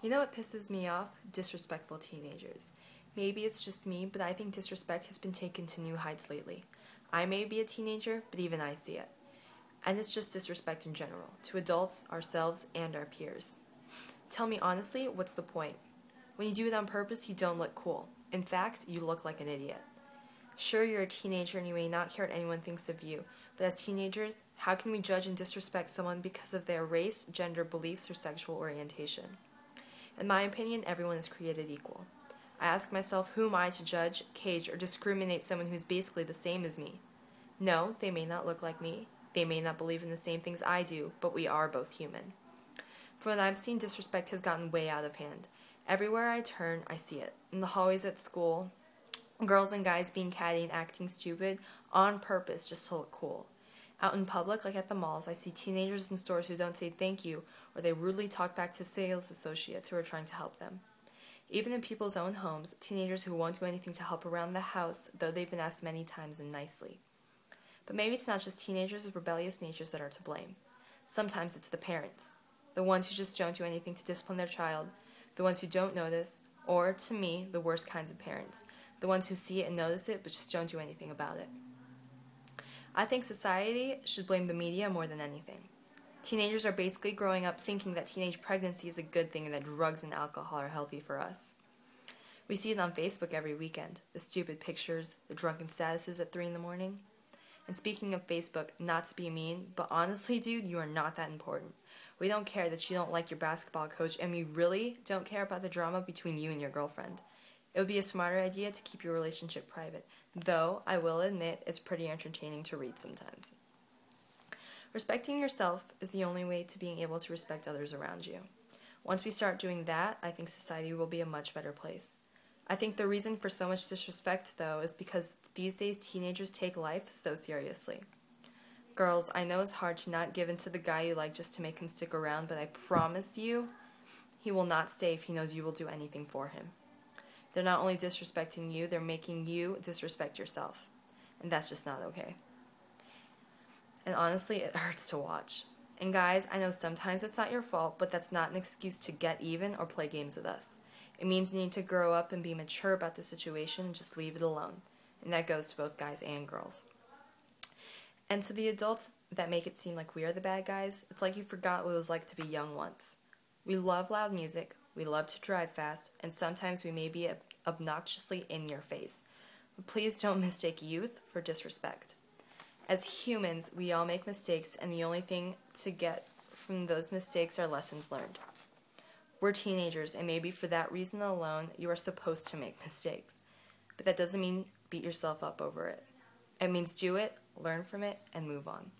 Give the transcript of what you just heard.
You know what pisses me off? Disrespectful teenagers. Maybe it's just me, but I think disrespect has been taken to new heights lately. I may be a teenager, but even I see it. And it's just disrespect in general, to adults, ourselves, and our peers. Tell me honestly, what's the point? When you do it on purpose, you don't look cool. In fact, you look like an idiot. Sure, you're a teenager and you may not care what anyone thinks of you, but as teenagers, how can we judge and disrespect someone because of their race, gender, beliefs, or sexual orientation? In my opinion, everyone is created equal. I ask myself, who am I to judge, cage, or discriminate someone who's basically the same as me? No, they may not look like me. They may not believe in the same things I do, but we are both human. From what I've seen, disrespect has gotten way out of hand. Everywhere I turn, I see it. In the hallways at school, girls and guys being catty and acting stupid on purpose just to look cool. Out in public, like at the malls, I see teenagers in stores who don't say thank you, or they rudely talk back to sales associates who are trying to help them. Even in people's own homes, teenagers who won't do anything to help around the house, though they've been asked many times and nicely. But maybe it's not just teenagers with rebellious natures that are to blame. Sometimes it's the parents, the ones who just don't do anything to discipline their child, the ones who don't notice, or, to me, the worst kinds of parents, the ones who see it and notice it but just don't do anything about it. I think society should blame the media more than anything. Teenagers are basically growing up thinking that teenage pregnancy is a good thing and that drugs and alcohol are healthy for us. We see it on Facebook every weekend, the stupid pictures, the drunken statuses at 3 in the morning. And speaking of Facebook, not to be mean, but honestly, dude, you are not that important. We don't care that you don't like your basketball coach, and we really don't care about the drama between you and your girlfriend. It would be a smarter idea to keep your relationship private, though I will admit it's pretty entertaining to read sometimes. Respecting yourself is the only way to being able to respect others around you. Once we start doing that, I think society will be a much better place. I think the reason for so much disrespect, though, is because these days teenagers take life so seriously. Girls, I know it's hard to not give in to the guy you like just to make him stick around, but I promise you, he will not stay if he knows you will do anything for him. They're not only disrespecting you, they're making you disrespect yourself. And that's just not okay. And honestly, it hurts to watch. And guys, I know sometimes it's not your fault, but that's not an excuse to get even or play games with us. It means you need to grow up and be mature about the situation and just leave it alone. And that goes to both guys and girls. And to the adults that make it seem like we are the bad guys, it's like you forgot what it was like to be young once. We love loud music, we love to drive fast, and sometimes we may be obnoxiously in your face. But please don't mistake youth for disrespect. As humans, we all make mistakes, and the only thing to get from those mistakes are lessons learned. We're teenagers, and maybe for that reason alone, you are supposed to make mistakes. But that doesn't mean beat yourself up over it. It means do it, learn from it, and move on.